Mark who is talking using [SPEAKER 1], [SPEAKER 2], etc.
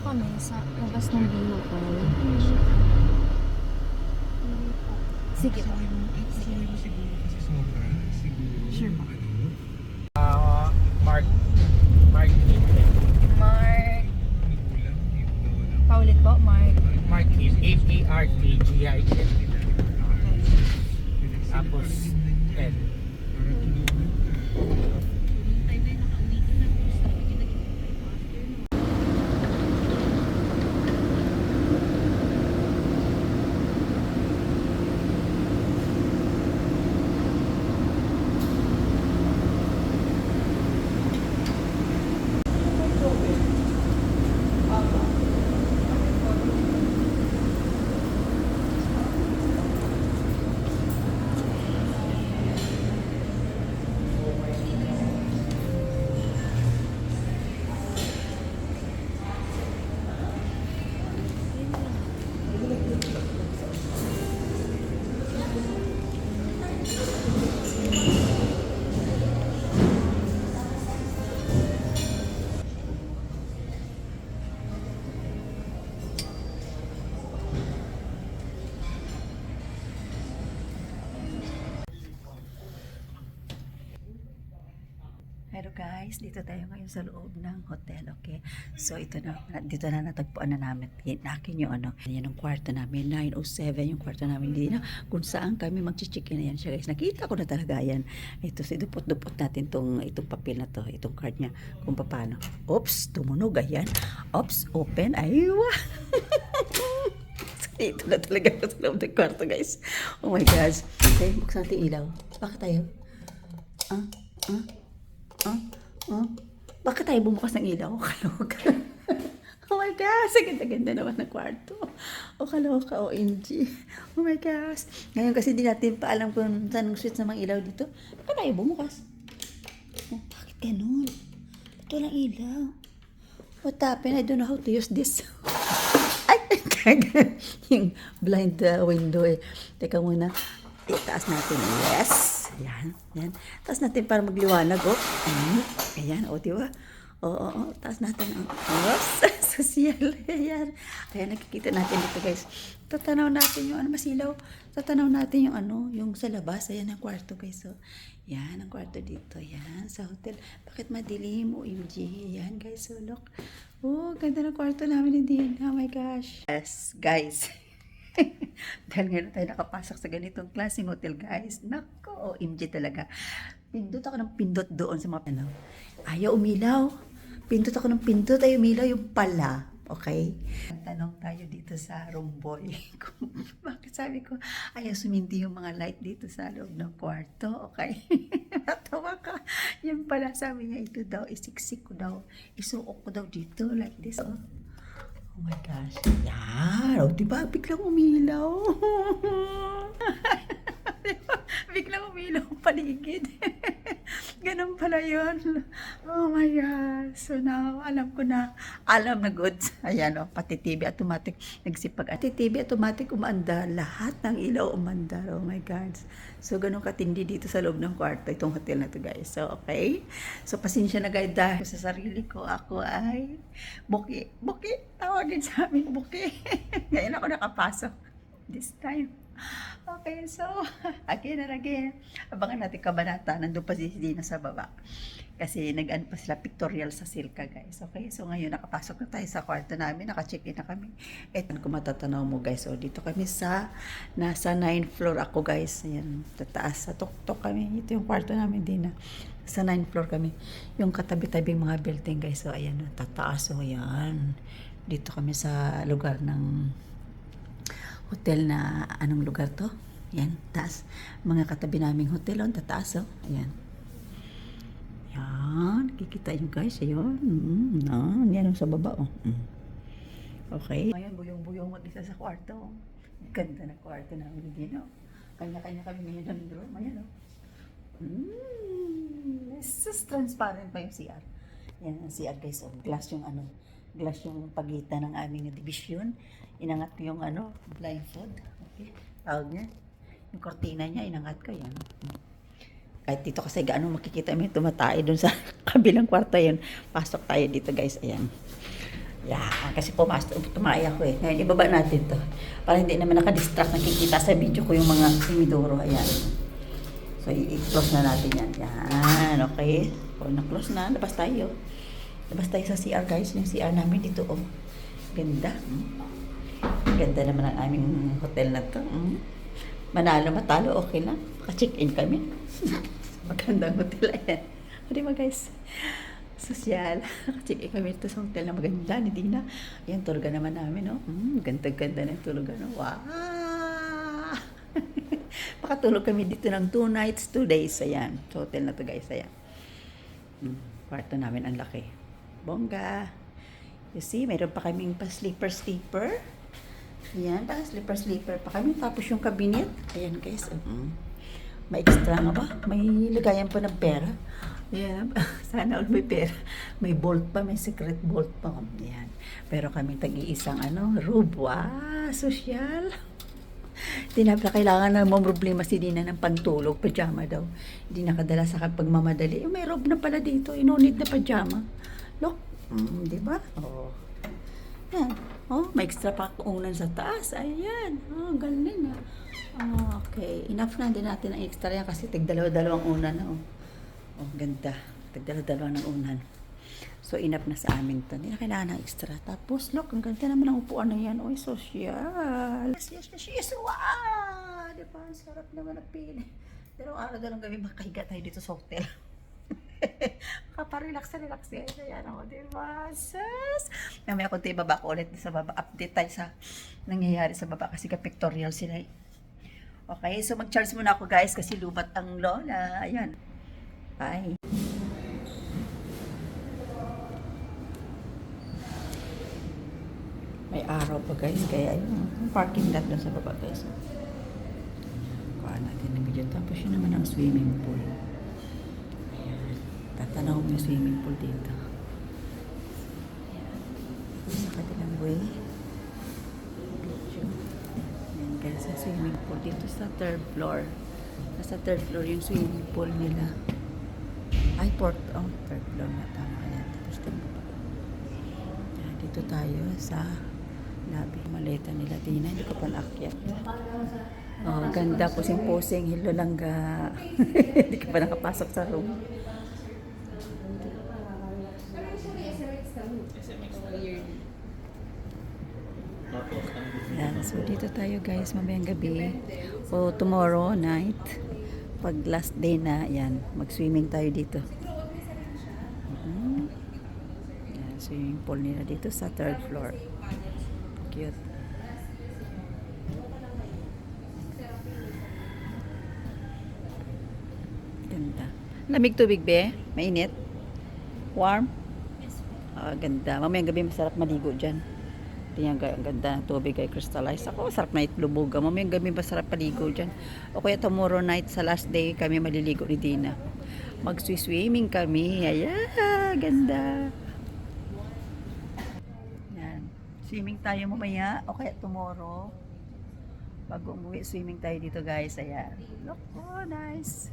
[SPEAKER 1] kami sa labas ng vehicle. Sige po.
[SPEAKER 2] Isusuloy mo siguro kasi sobra. Siguro.
[SPEAKER 1] Sure po.
[SPEAKER 3] Mark Mark Kim.
[SPEAKER 1] Mark.
[SPEAKER 2] Magulang, yung lola.
[SPEAKER 1] Paulit po, Mark.
[SPEAKER 3] Mark Kim. Markgin.
[SPEAKER 1] Okay.
[SPEAKER 3] Tapos N.
[SPEAKER 2] Para tulungan ka.
[SPEAKER 4] Hello guys, dito tayo ngayon sa loob ng hotel, okay? So ito na, dito na natagpuan na namin. Akin yung ano, yan ang kwarto namin, 907 yung kwarto namin. Hindi na kung saan kami mag-check-in na yan siya guys. Nakita ko na talaga yan. Ito, so dupot-dupot natin itong papel na to, itong card niya, kung paano. Oops, tumunog, ayan. Oops, open, aywa. Ito na talaga ako sa loob ng kwarto guys. Oh my gosh. Okay, buksan natin ilaw. Bakit tayo? Bakit tayo bumukas ng ilaw? Kaloka. Oh my gosh, ang ganda-ganda naman ng kwarto. O kaloka, OMG. Oh my gosh. Ngayon kasi di natin pa alam kung saan ang switch ng mga ilaw dito. Bakit tayo bumukas? Oh, bakit ganun? Ba't walang ilaw? What happened? I don't know how to use this. Ay, yung blind window eh. Teka muna. Itaas natin. Yes. Ayan, ayan. Taas natin para magliwanag, oh. Ayan, oh, diba? Oo, taas natin. Oh, social. Ayan. Ayan, nakikita natin dito, guys. Tatanaw natin yung ano, masilaw. Tatanaw natin yung ano, yung sa labas. Ayan ang kwarto, guys. So, yan, ang kwarto dito. Ayan, sa hotel. Bakit madilim? OMG. Ayan, guys. So, look. Oh, ganda ng kwarto namin din. Oh my gosh. Yes, guys. Dahil ngayon tayo nakapasok sa ganitong klaseng hotel, guys. Nako, OMG talaga. Pindot ako ng pindot doon sa mga ano. Ayaw umilaw. Pindot ako ng pindot, ayaw umilaw yung pala. Okay? Tanong tayo dito sa room boy. Bakit sabi ko, ayaw sumindi yung mga light dito sa loob ng kwarto. Okay? Natawa ka. Yung pala sabi niya, ito daw, isiksik ko daw. Isuok ko daw dito like this, oh. Oh my gosh. Yan. O, diba? Biglang umilaw. Diba? Biglang umilaw ang paligid. Ganun pala yun. Oh my gosh. So now, alam ko na. Alam na goods. Ayan o, pati TV automatic. Nagsipag. Pati TV automatic umanda. Lahat ng ilaw umanda. Oh my God. So, ganun katindi dito sa loob ng kwarto. Itong hotel na to, guys. So, okay. So, pasensya na guys dahil sa sarili ko. Ako ay buki. Buki. Tawagin sa amin buki. Ngayon ako nakapasok. This time. Okay, so, again and again, abangan natin kabanata. Nandun pa si Dina sa baba. Kasi nag-ano pa sila pictorial sa Silka, guys. Okay, so ngayon nakapasok na tayo sa kwarto namin. Naka-check-in na kami. Eto, kung matatanaw mo, guys. So, dito kami nasa 9th floor ako, guys. Ayan, tataas. Sa tuktok kami. Ito yung kwarto namin, Dina. Sa 9th floor kami. Yung katabi-tabing mga building, guys. So, ayan, tataas. So, ayan. Dito kami sa lugar ng hotel na, anong lugar to? Yan, taas. Mga katabi naming hotel, on, tataas, oh. Ayan. Yan, kikita nyo guys, ayun. Yan sa baba, oh. Okay. Ngayon, buyong-buyong mag-isa sa kwarto. Ganda na kwarto namin din, oh. Kanya-kanya kami ngayon ng room. Ayan, oh. This is transparent pa yung CR. Yan, ang CR guys, oh. Glass yung pagitan ng aming division. Inangat ko yung blindfold. Okay. Tawag niya. Yung kortina niya, inangat ko yan. Kahit dito kasi gaano makikita mo yung tumatay doon sa kabilang kwarto yun. Pasok tayo dito guys. Ayan. Yan, kasi tumaya ko eh. Ngayon, ibaba natin to. Para hindi naman nakadistract, nakikita sa video ko yung mga simidoro. Ayan. So, i-close na natin yan. Yan, okay. O, na-close na. Labas tayo. Labas tayo sa CR, guys. Yung CR namin dito, oh. Ganda. Ganda naman ang aming hotel na to. Manalo, matalo, okay lang. Maka-check-in kami. Magandang hotel. Ayan. O, diba, guys? Sosyal. Check-in kami dito sa hotel na maganda ni Dina. Ayan, tulugan naman namin, no? Ganda-ganda na yung tulugan, no? Wow! Pakatulog kami dito ng 2 nights, 2 days. Ayan. Sa hotel na to, guys. Ayan. Kwarto namin ang laki. Bongga. You see, mayroon pa kaming pa-sleeper. Ayan, pa-sleeper pa kami. Tapos yung cabinet. Ayan, guys. May extra nga ba? May lagayan pa ng pera. Ayan. Sana all may pera. May bolt pa, may secret bolt pa. Ayan. Pero kami tag-iisang robe. Wow, sosyal. Hindi na kailangan na problema si Dina ng pantulog, pajama daw. Hindi nakadala sa pagmamadali. May robe na pala dito, inunit na pajama. Look, di ba? Oh. Yan. Oh, may extra pa unan sa taas. Ayan. Oh, galing na. Oh, okay. Enough na din natin ang extra yan kasi tig-dalawa-dalawang unan na. Oh, ganda. Tig-dalawa-dalawa ng unan. So, enough na sa amin to. Hindi na kailangan ng extra. Tapos, look, ang ganda naman ang upuan na yan. Oy, social. Yes. Wow! Diba? Ang sarap naman ang pili. Dalawang araw na lang kami makahiga tayo dito sa hotel. Kaparelax. Ayan ako, diba? Sus! Mamaya konti ibaba ko ulit sa baba. Update tayo sa nangyayari sa baba kasi ka-pictorial sila. Okay, so mag-charge muna ako guys kasi lubat ang lola. Ayan. Bye. May araw pa guys, kaya yung parking lot doon sa baba guys. Kuha natin ng video. Tapos yun naman ang swimming pool. Ayan. Tatanaw mo yung swimming pool dito. Ayan. Sa katilang way. Video. Ayan guys, sa swimming pool dito sa 3rd floor. Nasa 3rd floor yung swimming pool nila. Ay, 3rd floor na tama. Ayan. Tapos dito tayo sa labi. Maleta nila Dina, hindi ko pa naakyat. Oh, ganda, pusing-pusing, hilo langga. Hindi ka pa nakapasok sa room. Yan, so dito tayo guys, mamayang gabi. O tomorrow night, pag last day na, yan, mag-swimming tayo dito. Yan, swimming pool nila dito sa 3rd floor. Cute. Ganda. Lamig tubig be? Mainit? Warm? Ganda. Mamayang gabi masarap maligo dyan. Tingnan ang ganda ng tubig ay crystallized. Ako, masarap na itlubuga. Mamayang gabi masarap paligo dyan. O kaya tomorrow night sa last day kami maliligo ni Dina. Mag-swimming kami. Ayan, ganda. Swimming tayo mamaya o kaya tomorrow. Bago umuwi, swimming tayo dito guys. Ayan. Look, oh nice.